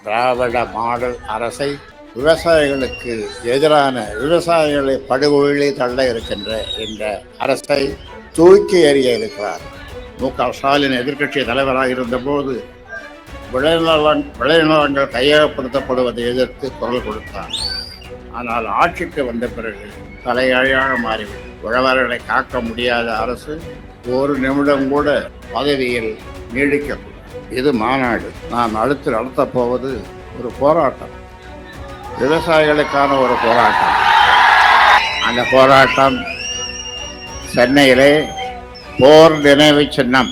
திராவிட model அரசை விவசாயிகளுக்கு எதிரான விவசாயிகளை படுகொழிலே தள்ள இருக்கின்ற இந்த அரசை தூக்கி எறிய இருக்கிறார். மு.க.ஸ்டாலின் எதிர்க்கட்சி தலைவராக இருந்தபோது விளைநிலங்கள் கையகப்படுத்தப்படுவதை எதிர்த்து குரல் கொடுத்தார். ஆனால் ஆட்சிக்கு வந்த பிறகு தலையாழியாக மாறிவிடும். உழவர்களை காக்க முடியாத அரசு ஒரு நிமிடம் கூட பதவியில் நீடிக்கக்கூடும். இது மாநாடு. நாம் அடுத்து நடத்தப் போவது ஒரு போராட்டம், விவசாயிகளுக்கான ஒரு போராட்டம். அந்த போராட்டம் சென்னையிலே போர் நினைவு சின்னம்.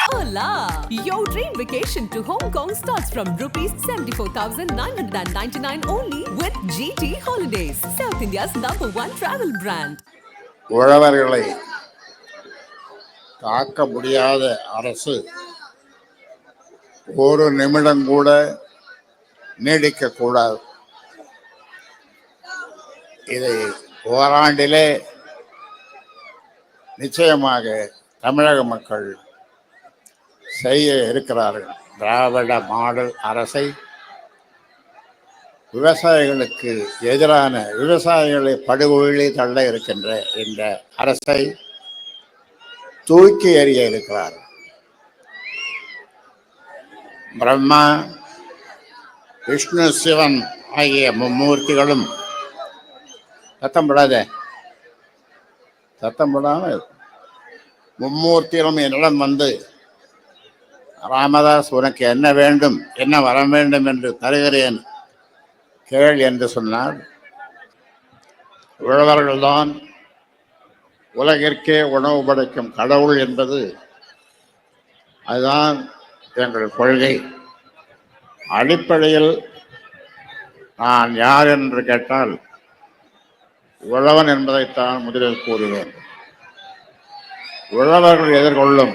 Hola! Your dream vacation to Hong Kong starts from rupees 74,999 only with GT Holidays, South India's #1 travel brand. உழவர்களை காக்க முடியாத அரசு ஒரு நிமிடம் கூட நீடிக்கக்கூடாது. இதை ஓராண்டிலே நிச்சயமாக தமிழக மக்கள் செய்ய இருக்கிறார்கள். திராவிட மாடல் அரசை விவசாயிகளுக்கு எதிரான விவசாயிகளை படுகொழிலே தள்ள இருக்கின்ற இந்த அரசை தூக்கி எறிய இருக்கிறார். பிரம்மா, விஷ்ணு, சிவன் ஆகிய மும்மூர்த்திகளும் சத்தம் போடாமல் மும்மூர்த்திகளும் என்னிடம் வந்து, ராமதாஸ், உனக்கு என்ன வேண்டும், என்ன வர வேண்டும் என்று தருகிறேன், கேள் என்று சொன்னார். உழவர்கள்தான் உலகிற்கே உணவு படைக்கும் கடவுள் என்பது அதுதான் எங்கள் கொள்கை. அடிப்படையில் நான் யார் என்று கேட்டால் உழவன் என்பதைத்தான் முதலில் கூறுவேன். உழவர்கள் எதிர்கொள்ளும்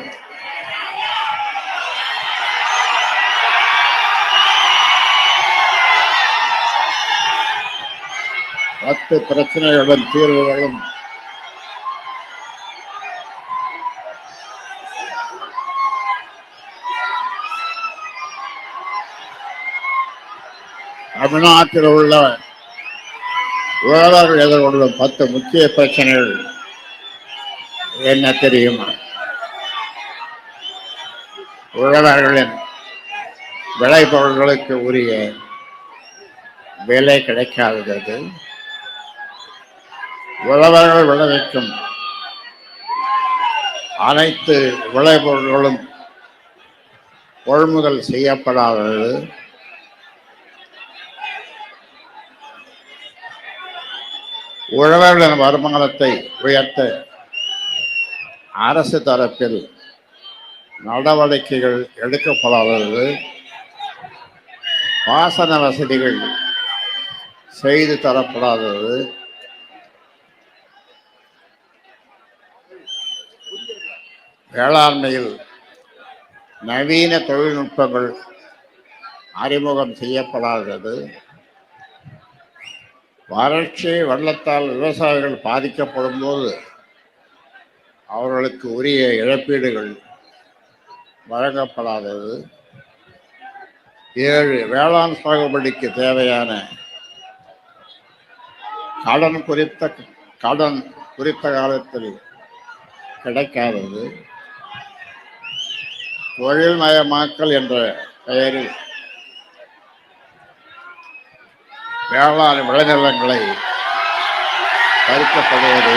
பத்து பிரச்சனைகளுடன் தீர்வுகளும் தமிழ்நாட்டில் உள்ள உழவர்கள் எதிர்கொள்ளும் 10 முக்கிய பிரச்சனைகள் என்ன தெரியுமா? உழவர்களின் விளைபொருட்களுக்கு உரிய விலை கிடைக்காதது, உழவர்கள் விளைவிக்கும் அனைத்து விளைபொருட்களும் கொள்முதல் செய்யப்படாதது, உழவர்களின் வருமானத்தை உயர்த்த அரசு தரப்பில் நடவடிக்கைகள் எடுக்கப்படாதது, பாசன வசதிகள் செய்து தரப்படாதது, வேளாண்மையில் நவீன தொழில்நுட்பங்கள் அறிமுகம் செய்யப்படாதது, வறட்சி வெள்ளத்தால் விவசாயிகள் பாதிக்கப்படும் போது அவர்களுக்கு உரிய இழப்பீடுகள் வழங்கப்படாதது, 7 வேளாண் சாகுபடிக்கு தேவையான கடன் குறித்த காலத்தில் கிடைக்காதது, தொழில்மயமாக்கல் என்ற பெயரில் வேளாண் விளைநிலங்களை பறிக்கப்படுவது,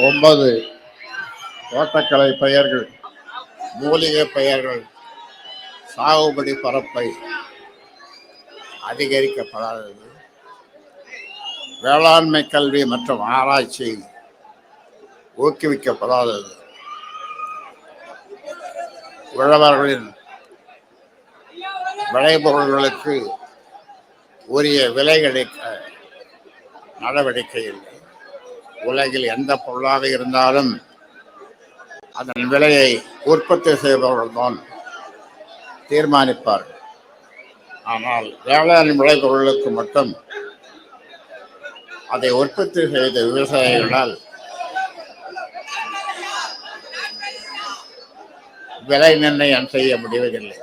ஒன்பது தோட்டக்கலை பெயர்கள், மூலிகை பெயர்கள் சாகுபடி பரப்பை அதிகரிக்கப்படாதது, வேளாண்மை கல்வி மற்றும் ஆராய்ச்சி ஊக்குவிக்கப்படாதது, உழவர்களின் விளைபொருள்களுக்கு உரிய விலை கிடைக்க நடவடிக்கை இல்லை. உலகில் எந்த பொருளாக இருந்தாலும் அதன் விலையை உற்பத்தி செய்பவர்கள்தான் தீர்மானிப்பார்கள். ஆனால் வேளாண் விளைபொருளுக்கு மட்டும் அதை உற்பத்தி செய்த விவசாயிகளால் விலை நிர்ணயம் செய்ய முடிவதில்லை.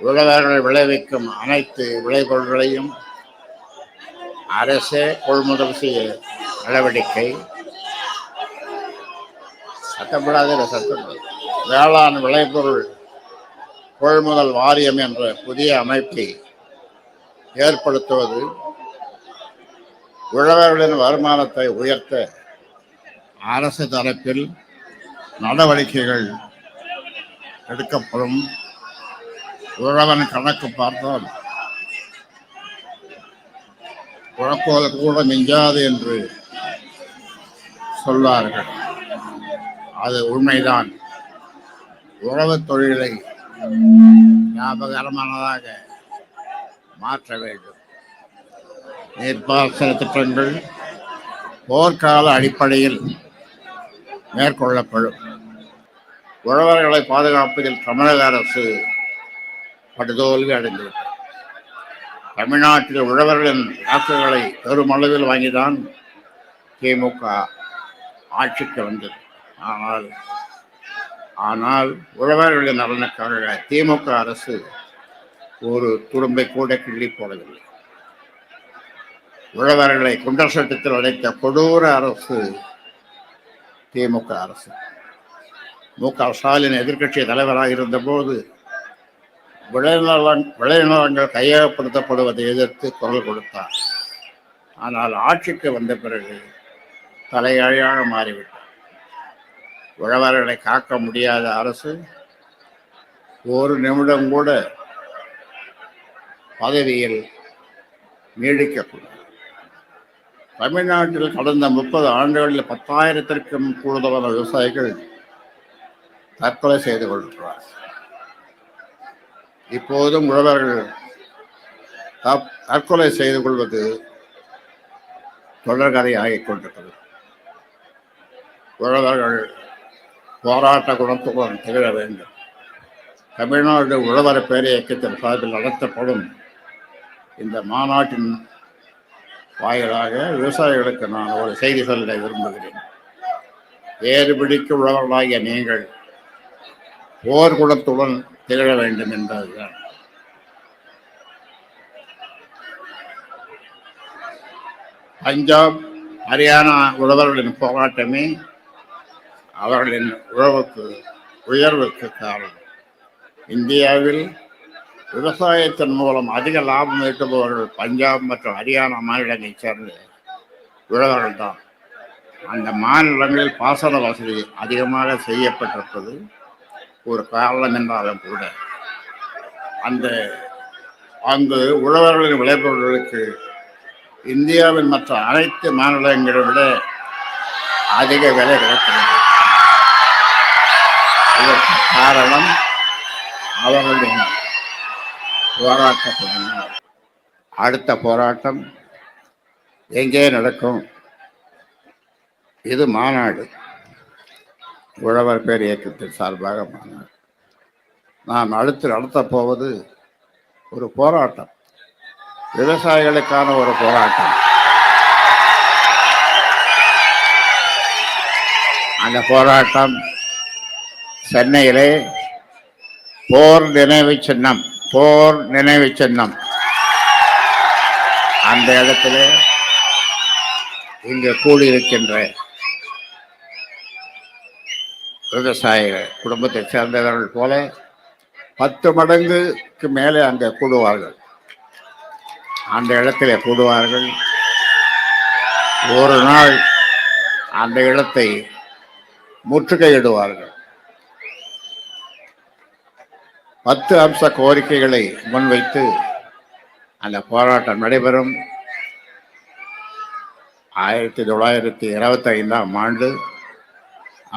உழவர்கள் விளைவிக்கும் அனைத்து விளைபொருள்களையும் அரசே கொள்முதல் செய்ய நடவடிக்கை. சட்டம் வேளாண் விளைபொருள் கொள்முதல் வாரியம் என்ற புதிய அமைப்பை ஏற்படுத்துவது, உழவர்களின் வருமானத்தை உயர்த்த அரசு தரப்பில் நடவடிக்கைகள் எடுக்கப்படும். உழவன் கணக்கு பார்த்தால் குழப்பது கூட மிஞ்சாது என்று சொல்வார்கள். அது உண்மைதான். உழவு தொழிலை லாபகரமானதாக மாற்ற வேண்டும். நீர்ப்பாசன திட்டங்கள் போர்க்கால அடிப்படையில் மேற்கொள்ளப்படும். உழவர்களை பாதுகாப்பதில் தமிழக அரசு படுதோல்வி அடைந்துவிட்டது. தமிழ்நாட்டில் உழவர்களின் வாக்குகளை பெருமளவில் வாங்கிதான் திமுக ஆட்சிக்கு வந்தது. ஆனால் உழவர்களின் நலனுக்காக திமுக அரசு ஒரு துரும்பை கூட கிள்ளி போடவில்லை. உழவர்களை குண்டர் சட்டத்தில் அடைத்த கொடூர அரசு திமுக அரசு. மு.க. ஸ்டாலின் எதிர்க்கட்சி தலைவராக இருந்தபோது விளைநிலங்கள் கையகப்படுத்தப்படுவதை எதிர்த்து குரல் கொடுத்தார். ஆனால் ஆட்சிக்கு வந்த பிறகு தலையாழியாக மாறிவிட்டார். உழவர்களை காக்க முடியாத அரசு ஒரு நிமிடம் கூட பதவியில் நீடிக்கக்கூடாது. தமிழ்நாட்டில் கடந்த 30 ஆண்டுகளில் 10,000த்திற்கும் கூடுதலான விவசாயிகள் தற்கொலை செய்து கொள்கிறார். இப்போதும் உழவர்கள் தற்கொலை செய்து கொள்வது தொடர்கதை ஆகிக் கொண்டிருக்கிறது. உழவர்கள் போராட்ட குணத்துடன் திகழ வேண்டும். தமிழ்நாடு உழவர் பேரியக்கத்தின் சார்பில் நடத்தப்படும் இந்த மாநாட்டின் வாயிலாக விவசாயிகளுக்கு நான் ஒரு செய்தி சொல்ல விரும்புகிறேன். வேறு பிடிக்க உழவர்களாகிய நீங்கள் போர் குணத்துடன் திகழ வேண்டும் என்பதுதான். பஞ்சாப், ஹரியானா உழவர்களின் போராட்டமே அவர்களின் உயர்வுக்கு காரணம். இந்தியாவில் விவசாயத்தின் மூலம் அதிக லாபம் ஈட்டுபவர்கள் பஞ்சாப் மற்றும் ஹரியானா மாநிலங்களைச் சேர்ந்த உழவர்கள் தான். அந்த மாநிலங்களில் பாசன வசதி அதிகமாக செய்யப்பட்டிருப்பது ஒரு காரணம் என்றாலும் கூட அங்கு உழவர்களின் விளைபொருள்களுக்கு இந்தியாவின் மற்ற அனைத்து மாநிலங்களை விட அதிக விலை கிடைக்கிறது. இதற்கு காரணம் அவர்களின் போராட்டம். அடுத்த போராட்டம் எங்கே நடக்கும்? இது மாநாடு, உழவர் பேர் இயக்கத்தின் சார்பாக மாநாடு. நான் அடுத்து நடத்தப் போவது ஒரு போராட்டம், விவசாயிகளுக்கான ஒரு போராட்டம். அந்த போராட்டம் சென்னையிலே போர் நினைவு சின்னம் அந்த இடத்துல இங்கு கூடியிருக்கின்ற விவசாயிகள் குடும்பத்தை சேர்ந்தவர்கள் போல 10 மடங்குக்கு மேலே அங்கே கூடுவார்கள். அந்த இடத்திலே கூடுவார்கள். ஒரு நாள் அந்த இடத்தை முற்றுகையிடுவார்கள். 10 அம்ச கோரிக்கைகளை முன்வைத்து அந்த போராட்டம் நடைபெறும். 1925ஆம் ஆண்டு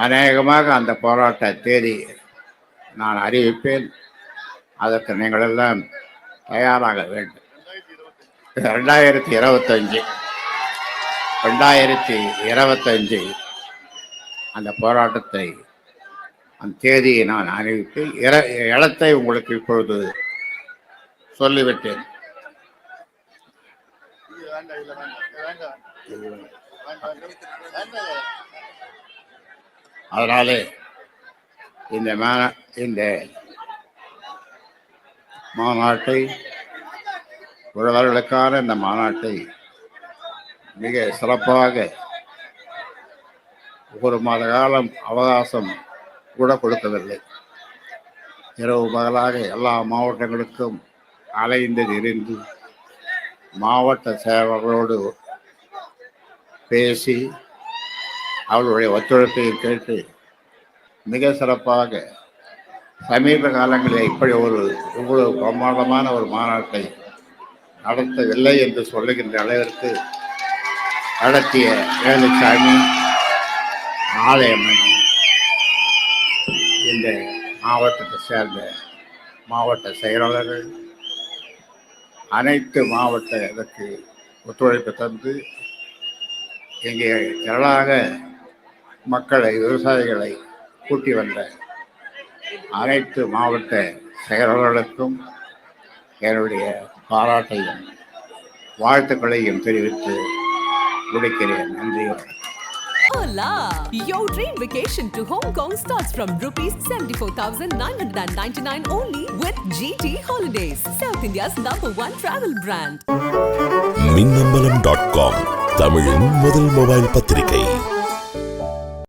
அநேகமாக அந்த போராட்ட தேதி நான் அறிவிப்பேன். அதற்கு நீங்கள் எல்லாம் தயாராக வேண்டும். 2025 அந்த போராட்டத்தை, அந்த தேதியை நான் அறிவித்து இடத்தை உங்களுக்கு இப்பொழுது சொல்லிவிட்டேன். அதனாலே இந்த மாநாட்டை உழவர்களுக்கான இந்த மாநாட்டை மிக சிறப்பாக ஒரு மாத காலம் அவகாசம் கூட கொடுக்கவில்லை. இரவு பகலாக எல்லா மாவட்டங்களுக்கும் அலைந்து திரிந்து மாவட்ட சேவர்களோடு பேசி அவர்களுடைய ஒத்துழைப்பை கேட்டு மிக சிறப்பாக சமீப காலங்களில் இவ்வளவு பிரமாண்டமான ஒரு மாநாட்டை நடத்தவில்லை என்று சொல்லுகின்ற அளவிற்கு நடத்திய வேலுச்சாமி ஆலயமணி இந்த மாவட்டத்தை சேர்ந்த மாவட்ட செயலாளர்கள் அனைத்து மாவட்ட இதற்கு ஒத்துழைப்பு தந்து இங்கே திரளாக மக்களை விவசாயிகளை கூட்டி வந்த அனைத்து மாவட்ட செயலாளர்களுக்கும் என்னுடைய பாராட்டையும் வாழ்த்துக்களையும் தெரிவித்து முடிக்கிறேன். நன்றி. Hola! Your dream vacation to Hong Kong starts from rupees 74,999 only with GT Holidays, South India's #1 travel brand. மின்னம்பலம்.com தமிழின் முதல் மொபைல் பத்திரிகை.